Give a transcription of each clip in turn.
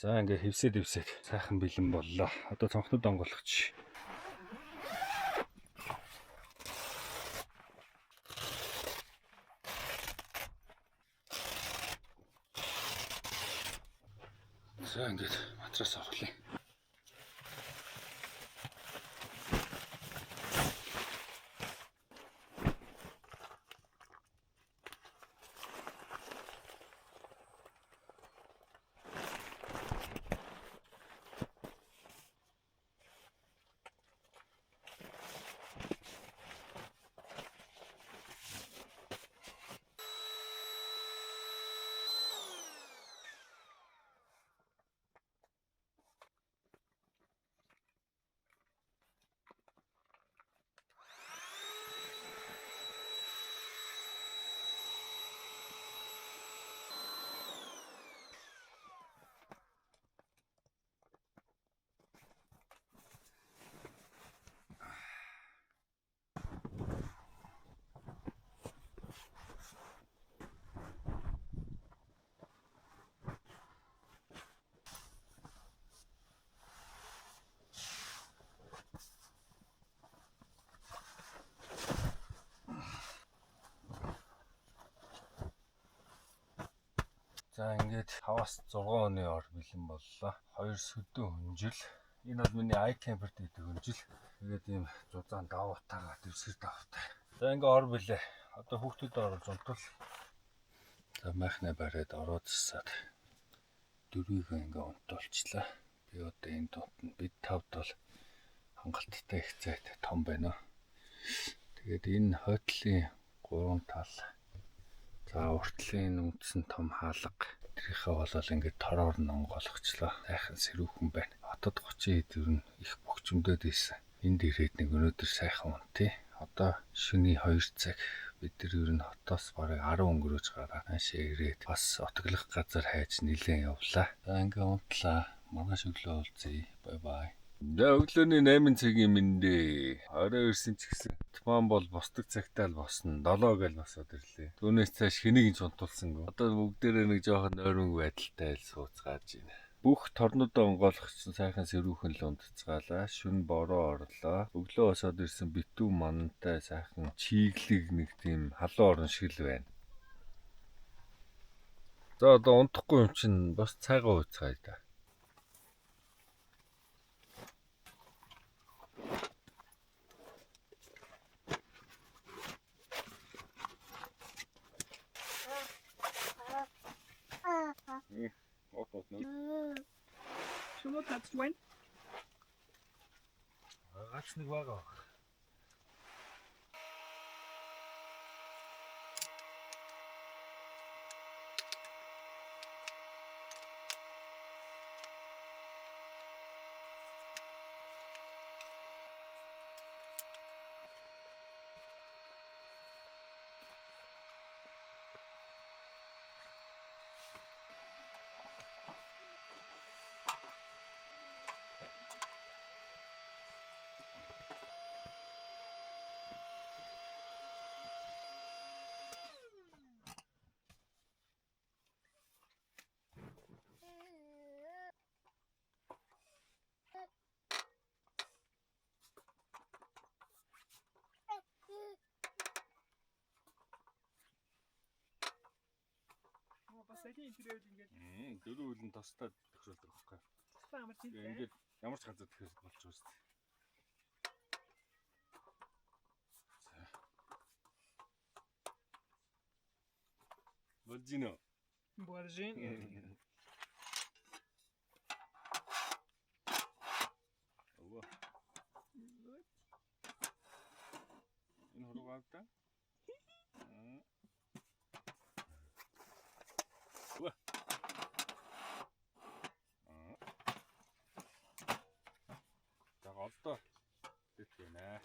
За ингээ хевсээд сайхан бэлэн боллоо. Одоо цонхнууд онгойлгоч. За ингээд матрас авахлаа. За ингээд 5-6 оны ор бэлэн боллоо. 2 сөдөө хүнжил. Энэ бол миний iCamper дээр хүнжил. Тэгээд ийм зузаан даваатайгаа дэвсгэр даваатай. За ингээд ор бэлээ. Одоо хүүхдүүдэд оруулж унтвал. За майхнаа бариад ороод ирсаад дөрвийг ингээд унтуулчлаа. Би одоо энэ тунтанд бид тавд бол хангалттай их зайтай том байна. Тэгээд энэ хойтлын 3 тал. За уртлын үндсэн том хаалга. Тэрийнхээ болол ингээд тороор нь онгойлгочлоо. Сайхан сэрүүхэн байна. Хотод 30 хэд ер нь их бөхчмдөд ийсэн. Энд ирээд нэг өнөөдөр сайхан унтъя. Одоо шөнийн 2 цаг бид нар ер нь хотоос бараг 10 өнгөрөөж гараад наашаа ирээд бас отоглох газар хайж нилээн явлаа. За ингээд унтлаа. Маргааш өглөө уулзъя. Бай бай. За өглөөний 8 цагийн мэндэ. Орой ирсэн ч гэсэн тумаан бол босдог цагтаа л босно. 7 гээл босоод ирлээ. Түүнээс цааш хэнийг ч унтуулсангүй. Одоо бүгдээрээ нэг жоохон нойрон байдалтай л сууцгааж байна. Бүх торнуудаа онгойлгочихсон сайхан сэрүүхэн л унтцгаалаа. Шүн бороо орлоо. Өглөө босоод ирсэн битүү мантай сайхан чиглэг нэг тийм халуун орон шиг л байна. За одоо унтахгүй юм чинь бас цайгаа ууцгаая да. Чому татвэн? Гац нэг байгаа. Басагийн интерьер ингээд Дөрөв үлэн тостад төгсөлдөг байхгүй. амар тийм. Ингээд ямар ч газар тэгэхээр болж байгаа шүү дээ. Боржино. Боржин. Ова. Энэ хуруугаавта. Одоо тэтгэнэ.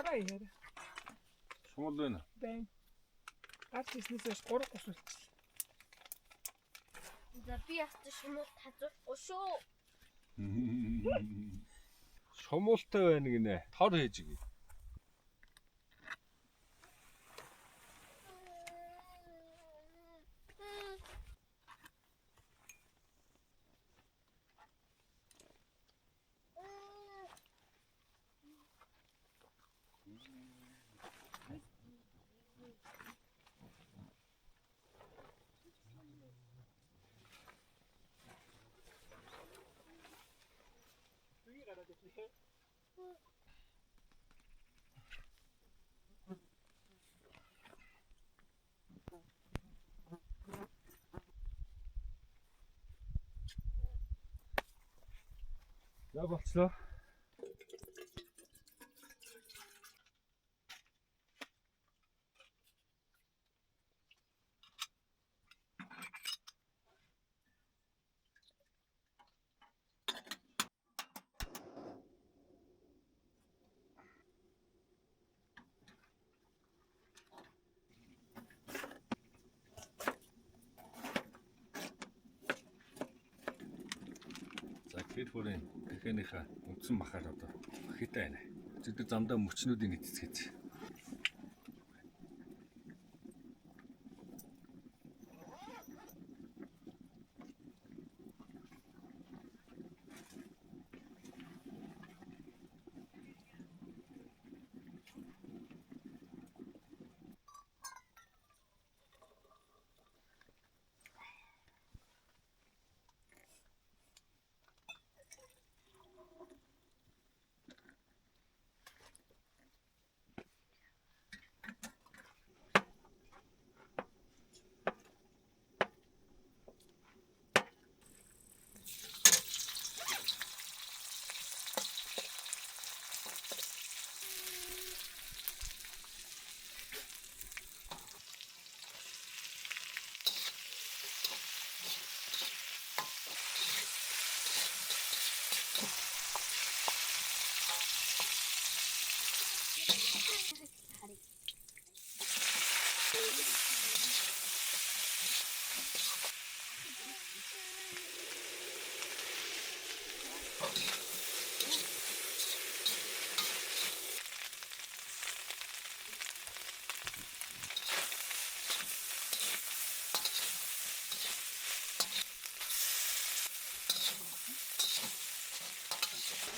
Хараа яа. Шумал байна. Бэн. Гарч ирснээс 3 гусвалчлаа. За би яст шумал хазуухгүй шүү. Шумуултай байна гинэ. Тор хийж ий. За болцлоо. Тэр бүрийн дахианыхаа үндсэн махаар одоо хитай байна. Зөвхөн замдаа мөчнүүдийн эцэцгээч.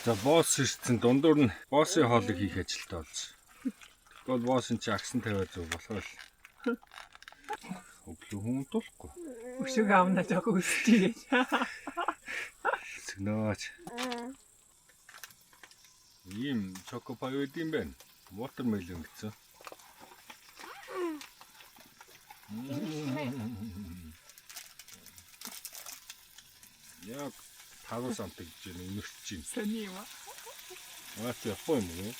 За босс ирсэн дундуур нь боссын хоолыг хийх ажилтаа болж. Тэгвэл боссын чи агсан тавиад зүг болохоор л өглөө хүн тулахгүй. Өшөг аамна жоо өсчихье. Сэгнөөч. Ийм чокопай үдим байна. Watermelon гэсэн. Яг 5 см гэж нэмэрч чинь. Сони юм аа. Аач япон юм уу?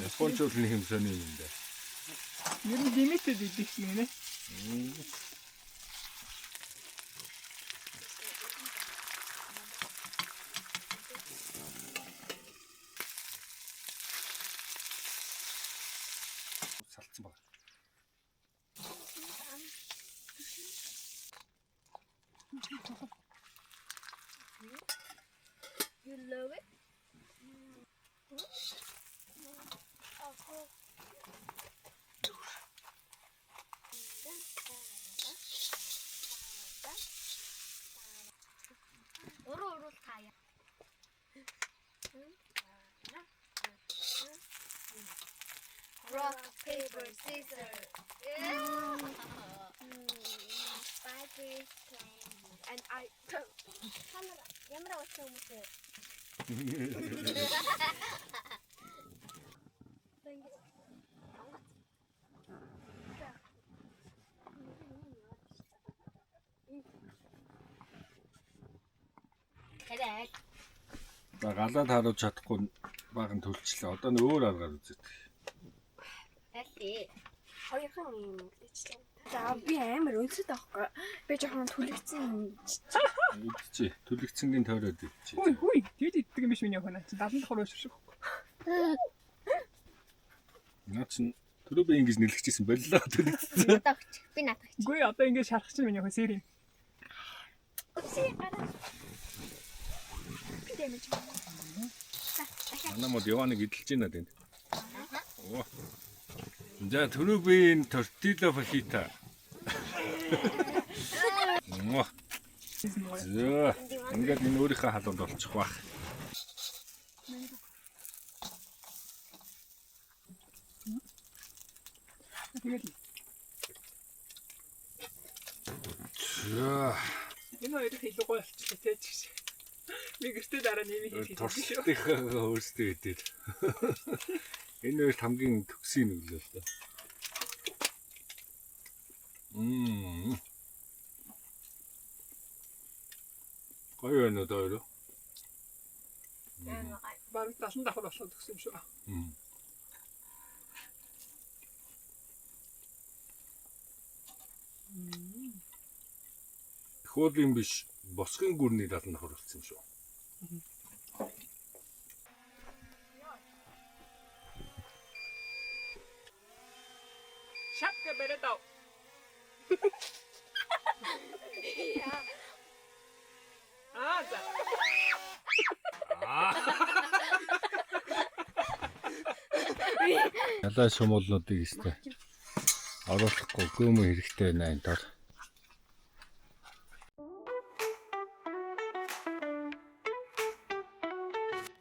Япон ч үл нэг юм сони юм даа. Ер нь limited edition гинэ. Салцсан баг. You love it? Уруу таяа. Rock, paper, scissors. And I ямар уучсан юм бэ? Хэрэг. За галаад харуулж чадахгүй баган төлчлээ. Одоо нь өөр аргаар үзээд. Алли. Хоёрхан юм гэлээчлээ. За би амар өнсөд авахгүй. Би жоохон түлэгцэн Идчихээ. Түлэгцэнгийн тойроод идчихээ. Хүй хүй. Тэгэд иддэг юм биш миний охин. 70 давхар уушрах. Наа чин түрүү би ингэж нэлгчихсэн боллоо төлөвсөн. Надад өгч. Би надад өгч. Үгүй одоо ингэ шарах чинь миний хөсөр юм. Үгүй гараа. Дэмэж. Манай мод явааныг эдэлж байна тэнд. Оо. За түрүү би энэ тортила фахита. Оо. Зөө. Ингээд энэ өөрийнхөө халуунд болчих واخ. Тэгээд Зөө. энэ хоёрыг илүү гоё болчихлоо тий ч. Би гэртээ дараа нэмийг хийх гэж шүү. Туршлагынхаа өөрсдөө хэдээд. Энэ хоёр хамгийн төгсийн нүглөө л доо. Гоё байна уу доо. Бараг 70 давхар болоод өгсөн юм шүү. Хөөлийн биш босгын гүрний 70 давхар болсон юм шүү. Шапка бередав. За. Ялаа шумуулнуудыг өстэй. Оруулахгүй гөөмө хэрэгтэй байна энэ тал.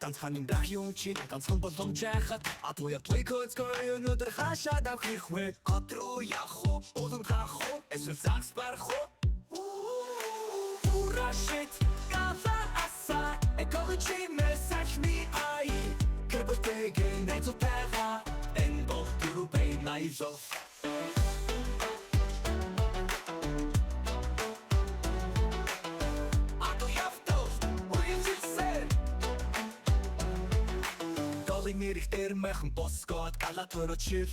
Ганцхан дах юм чи ганцхан боломжхад атуя плейкоц гойнод хашаад авах вэ готроо яхо улам хахо эсвэл загс бархо урашит кафа аса экологи месаж ми ай кэбэтэгэ нэцо пэга эн бохтуру бэй найзо Нэрхтэр мэхэн боскот галатөрө чив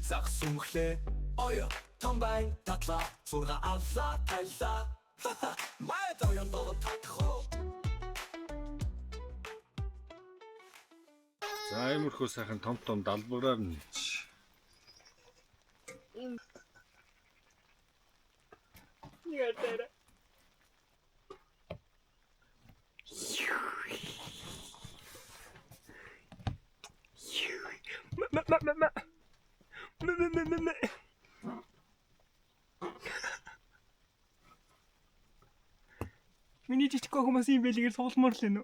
зах сүнхлээ оё томбай татла сурга авла тайла май тоён доо татхо За иймэрхүү сайхан том далбараар нэж. Яа. Миний жижигхэн хүмүүс юм бэлгээр суулмаар л энэ.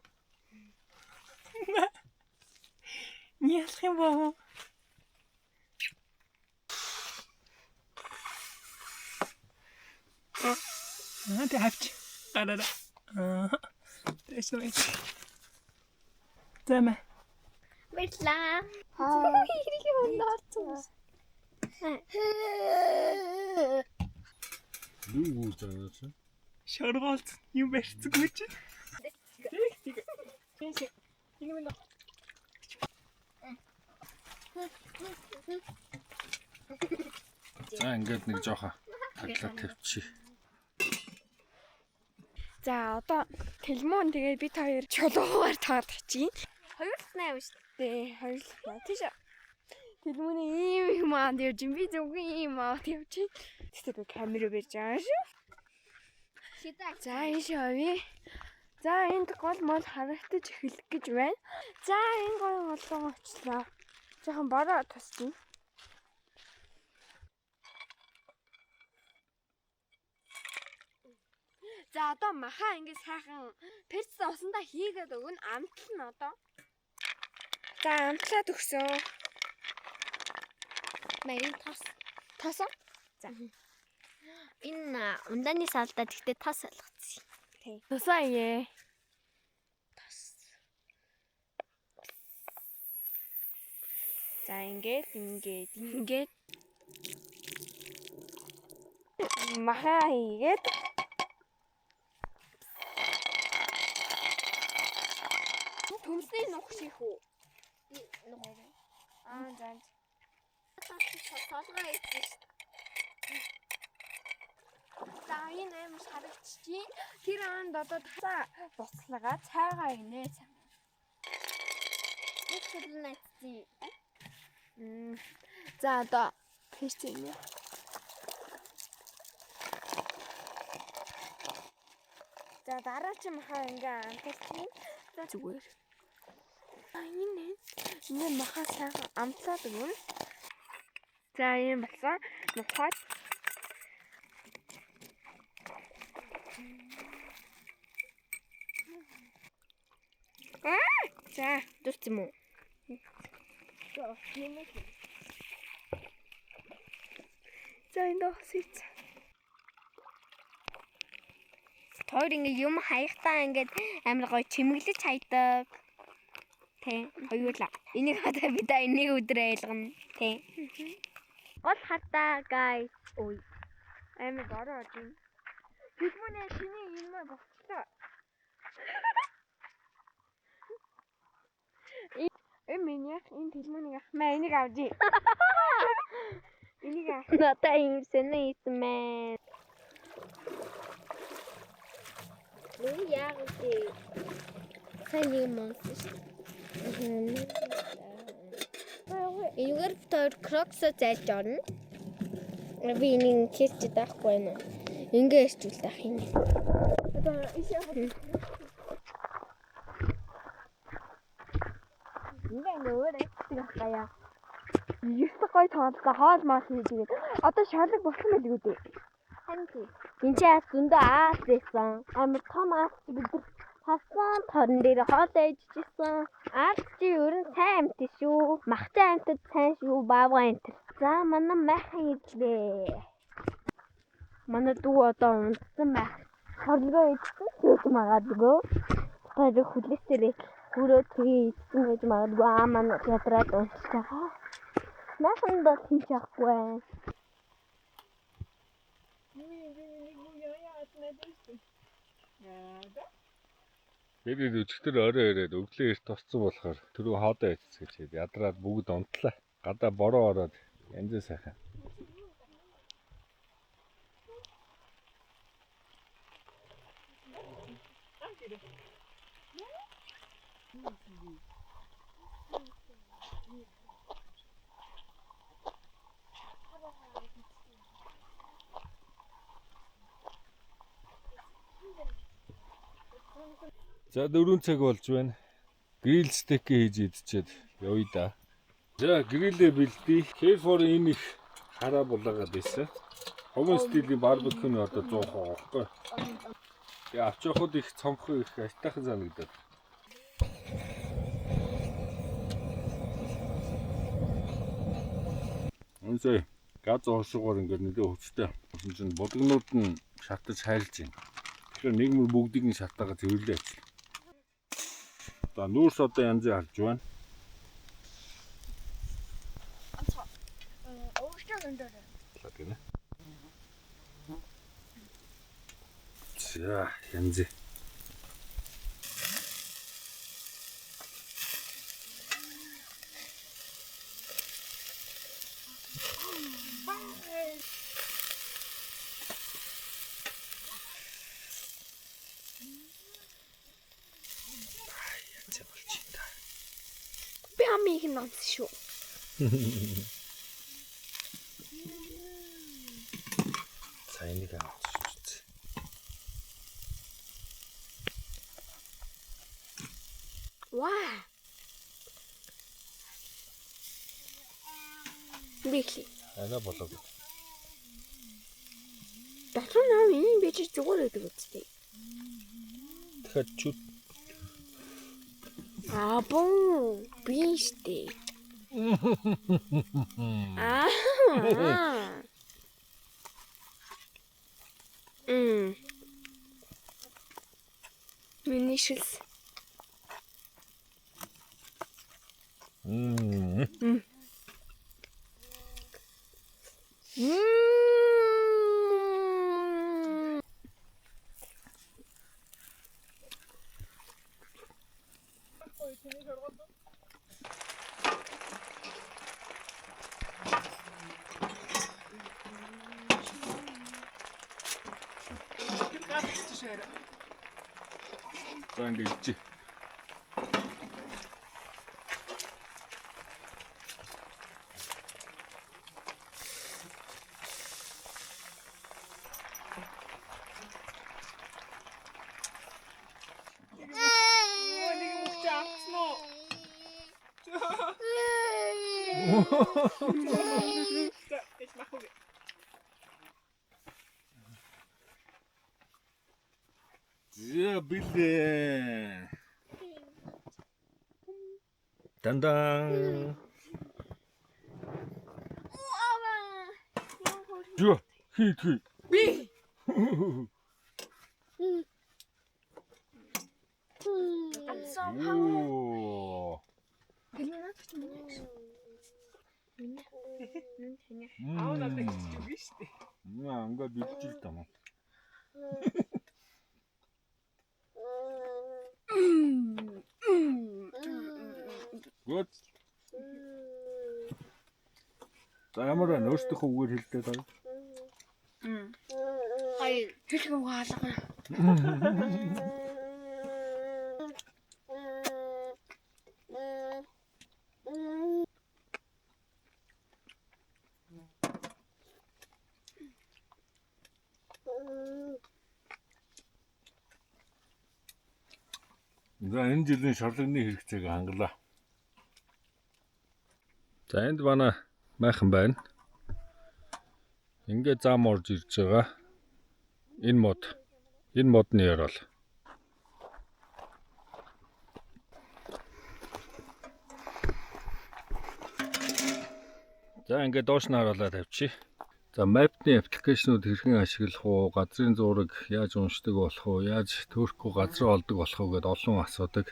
Ниалах юм баа. Тэ хавч. Гараа. Тэс нэ. Тэма. Баярлаа. Хэрэг юм даарсан. Юу гэж байна? Шоргоолт юм барьцгүй чи. Тэг. Энэ мөн. За ингээд нэг жоохон таглаа тавьчих. За одоо телмон тэгээд бид хоёр чулуугаар таадчихъя. Хоёрлах 8 шүү. Тэ хоёрлаа. Тийш. Телмоны ийм их манд явж би зөвхөн ийм аа тавьчих. Тэгтээ би камераа барьж байгаа шүү. Шидэг. За энэ шавь. За энд гол мол харагдаж эхэлэх гэж байна. За энэ гол болон очлоо. Жохон бороо тусчих. За одоо маха ингэ сайхан перц усандаа хийгээд өгнө. Амтал нь одоо. За амтлаад өгсөн. Мэрийн тас. Тас. За. Энэ ундааны салдаа тэгтээ тас ойлгоцсон. Тий. Тусаа ээ. Тас. За ингээд маха хийгээд төмсний нух ших үү? За. Толгой ийж шүү. За энэ амар харагдчих. Тэр анд одоо тасаа буцлагаа цайгаа инээ. Нэг хөлнэцээ. За одоо хийчихье. За дараагийн махаа ингээ амталчихъя. За зүгээр. Энэ махаа сайхан амтлаад өгнө. За ийм болсон. Нухаад. За дурч юм уу? За энэ хосից. Тоор ингээ юм хаяхтаа ингээд амар гоё чимэглэж хайдаг. Тэ. Хоёулаа. Энийг хатаа бид энийг өдөр айлгана. Тэ. Гол хатаа guys. Ой. Амар бороо тийм. Тэгмүнэ чиний юм болчихлоо. Миний энэ тэлмүнийг ахмаа энийг авдий. Энийг надаа юм сэнэ иймээ. Миний яг үгүй. Сайн юм монс. Энийг төр крокс зайлж орно. Би энийг хийчих таахгүй нэ. Ингээ ирчүүл таах юм. Одоо ишээ ингээ өөрөө тэгхаяа. Юусе гой тооллоо хоол мал хийгээд. Одоо шарлаг болсон байл үү дээ. Харин тийм. Энд чи аас зөндөө аас байсан. Амар том аас бид хасан торон дээр хоол ээжчихсэн. Аас чи ер нь сайн амт шүү. Махтай амтд сайн шүү. Баавга амт. За манай майхан идлээ. Манай дүү одоо унтсан байх. Хорлогоо идсэн. Тэгж магадгүй. Тэр хүлээсээрээ хүрөө тгий идсэн гэж магадгүй манай ядраад унтчихаа. Майхан доо тийч ахгүй. Бид өчтөр орой ирээд өглөө эрт тосцсон болохоор түрүү хоодоо ицс гэж ядраад бүгд унтлаа. Гадаа бороо ороод янзээ сайхан. За 4 цаг болж байна. Грил стейк хийж идчихэд явъя да. За грилээ бэлдээ. K4 энэ их хараа булаагаад байсан. Ховын стилийн барбекюны одоо 100 хоохгүй. Тэгээ авч явахд их цомхон их айтайхан санагдаад. Үнсээ газ уушуугаар ингээд нэлээ хөвчтэй. Тэгсэн чинь булгнууд нь шатаж хайлж байна. Тэгэхээр нэг мөр бүгдийг нь шатаагаа цэвэрлээ ачлаа. За нүүрс одоо янзыг харж байна. За гэнэ. За янзыг. Би амиг нь онц шүү. Цайныг авч. Ваа. Бихли. Ана болоо. Батлуу наа энэ би чи зүгээр өгдөг үстэй. Тэгэхээр чүт Абон биштэй. Аа. Миний шилс. За ингэж. Ich mache wieder. За билээ. Дандан. Жо хий. Би. Оо. Аа надад хэлчихв шүү дээ. Ингээд идчихэл таа. Гот. За ямар вэ? Өөртөө үгээр хэлдэг таа. Хоёр хэлгүй хаалга. За энэ жилийн шарлагны хэрэгцээг хангалаа. За энд манай майхан байна. Ингээд зам орж ирж байгаа. Энэ модны ярал. За ингээд доош нь харуулаад тавьчих. За мапны аппликейшнууд хэрхэн ашиглах уу, газрын зураг яаж уншдаг болох уу, яаж төрөхгүй газар олдог болох уу гэдээ олон асуудаг.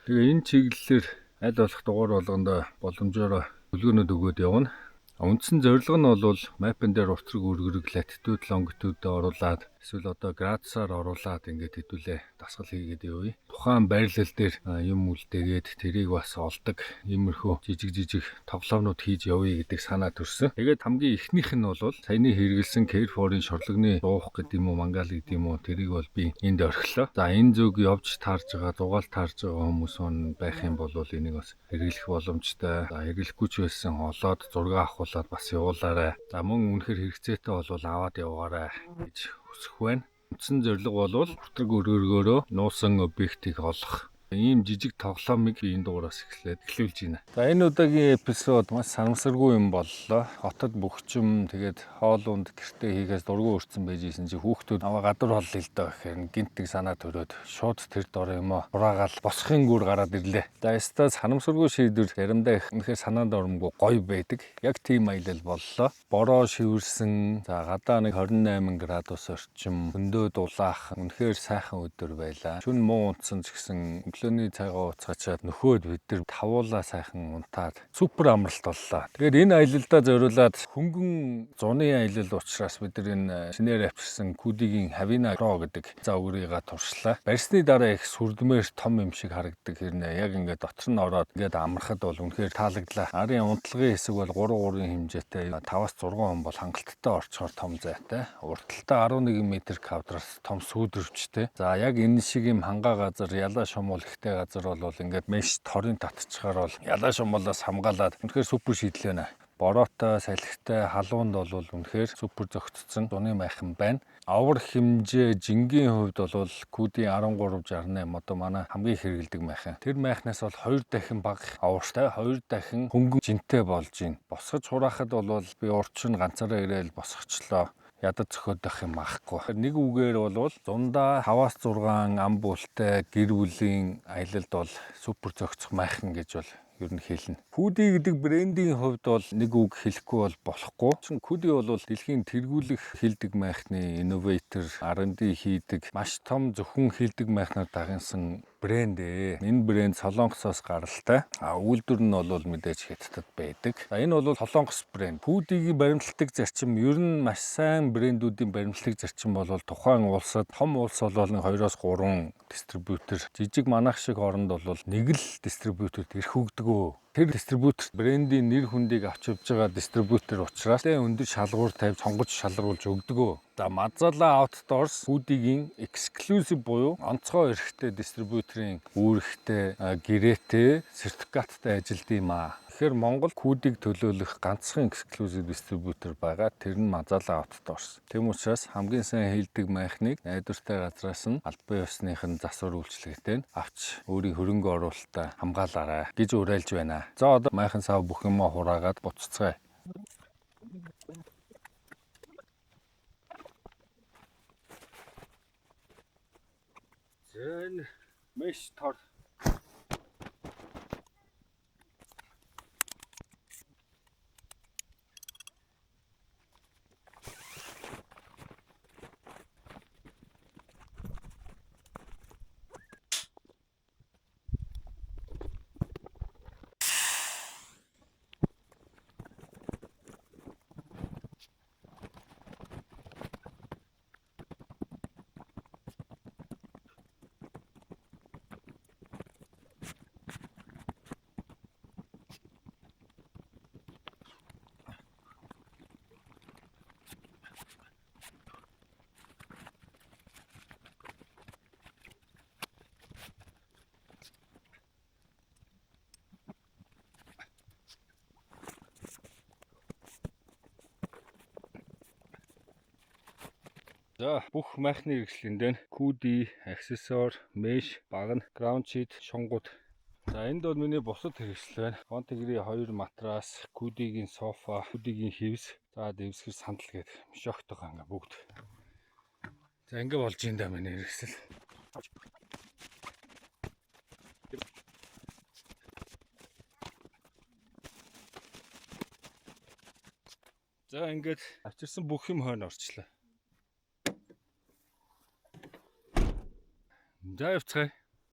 Тэгээ энэ чиглэлээр аль болох дугаар болгонд боломжоор төлөвлөгөөнүүд өгөөд явна. Үндсэн зорилго нь бол мапн дээр уртраг үргэрэг латитуд, лонгитудд оруулаад эсвэл одоо градусаар оруулаад ингээд хэдүүлээ дасгал хийгээд явъя. Тухайн байрлал дээр юм үлдээгээд тэрийг бас олдог иймэрхүү жижиг тоглоомнууд хийж явъя гэдэг санаа төрсөн. Тэгээд хамгийн эхнийх нь бол саяны хэрэгэлсэн Care4-ийн шорлогны дуух гэдэг юм уу, мангал гэдэг юм уу, тэрийг бол би энд орхилоо. За энэ зүг явж таарж байгаа, дугаал таарж байгаа хүмүүс байх юм бол энийг бас хэрэглэх боломжтой. За хэрэглэхгүй ч байсан олоод зураг авахуулаад бас явуулаарай. За мөн үнэхээр хэрэгцээтэй бол аваад яваарай гэж хүсэх байна. Үндсэн зорилго бол уртраг өргөргөөрөө нуусан объектыг олох. Ийм жижиг тоглоомыг би энэ дугаараас эхлүүлж байна. За энэ удаагийн эпизод маш санамсаргүй юм боллоо. Хотод бөхчм тэгээд хоолунд гэртээ хийгээс дургүй өрцөн байж исэн чи хүүхдүүд аваа гадуур холлоо л доо гэхээр гинтэг санаа төрөөд шууд тэр дор юм аа ураагаал босхын гүр гараад ирлээ. За яста санамсаргүй шийдвэр заримдаа их үнэхээр санаанд оромгүй гоё байдаг. Яг тийм аялал боллоо. Бороо шивэрсэн. За гадаа нэг 28 градус орчим хөндөө дулаах үнэхээр сайхан өдөр байлаа. Шүн муу унтсан ч гэсэн өглөөний цагаа ууцгаачаад нөхөөд бид нар тавуулаа сайхан унтаад супер амралт боллоо. Тэгэхээр энэ аялалдаа зориулаад хөнгөн зуны аялал учраас бид нар энэ шинээр авчирсан Кудигийн Havina Pro гэдэг загварыгаа туршлаа. Барьсны дараа их сүрдмээр том юм шиг харагддаг хэрнээ яг ингээд дотор нь ороод ингээд амрахад бол үнэхээр таалагдлаа. Арын унтлагын хэсэг бол 3-3 хэмжээтэй 5-6 он бол хангалттай орчхоор том зайтай. Урталтай 11 м²-аас том сүүдэрвчтэй. За яг энэ шиг юм хангаа газар ялаа шумуул ихтэй газар бол ингээд меш торын татчихгаар бол ялаа шумуулаас хамгаалаад үнэхээр супер шийдэл байна. Бороотой, салхитай, халуунд бол үнэхээр супер зөгцсөн зуны майхан байна. Авар хэмжээ жингийн хувьд бол Куди 1368 одоо манай хамгийн хэрэгэлдэг майхан. Тэр майхнаас бол 2 дахин бага авартай, 2 дахин хөнгөн жинтэй болж байна. Босгож хураахад бол би урд нь ганцаараа ирээл босгочлоо. Ядаж зөхөдөх юм аахгүй. Нэг үгээр бол зундаа 5-6 ам бүлтэй гэр бүлийн аялалд бол супер зөгцөх майхан гэж бол ер нь хэлнэ. Куди гэдэг брендийн хувьд бол нэг үг хэлэхгүй бол болохгүй. Куди бол дэлхийн тэргүүлэх хилдэг майхны инноватор, R&D хийдэг маш том зөвхөн хилдэг майхнаар дагнсан брэнд ээ. Энэ брэнд Солонгосоос гаралтай. Үйлдвэр нь бол мэдээж Хятадд байдаг. Энэ бол Солонгос брэнд. Кудигийн баримтлагдаг зарчим ер нь маш сайн брэндүүдийн баримтлагдаг зарчим бол тухайн улсад том улс бол 2-3 дистрибьютор, жижиг манайх шиг оронд бол нэг л дистрибьюторт ирэх өгдөгөө. Тэр дистрибьютор брендийн нэр хүндийг авч явж байгаа дистрибьютор учраас өндөр шалгуур тавьж сонгож шалруулж өгдөгөө. За Mazala Outdoors Кудигийн exclusive буюу онцгой эрхтэй дистрибьюторын үүрэгтэй гэрээтэй сертификаттай ажилд юм аа. Тэгэхээр Монгол күүдийг төлөөлөх ганцхан эксклюзив дистрибьютор байгаа. Тэр нь Мазала Outdoors. Тэм учраас хамгийн сайн хийдэг майхныг найдвартай газраас нь албан ёсныхын засвар үйлчилгээтэй нь авч өөрийн хөрөнгө оруулалтаа хамгаалаарай гэж уриалж байна. За одоо майхан сав бүх юмаа хураагаад буцацгаая. Зэн меш тор. За бүх майхны хэрэгслэндээ күүди, аксессуар, меш, багна, граунд шит, шунгууд. За энд бол миний бусад хэрэгсэл байна. Контигри 2 матрас, күүдигийн софа, күүдигийн хивс, за дэвсгэр сандал гээд шогтойгоо ингээ бүгд. За ингээ болж юм да миний хэрэгсэл. За ингээд авчирсан бүх юм хойно орчлоо. За явцгаая.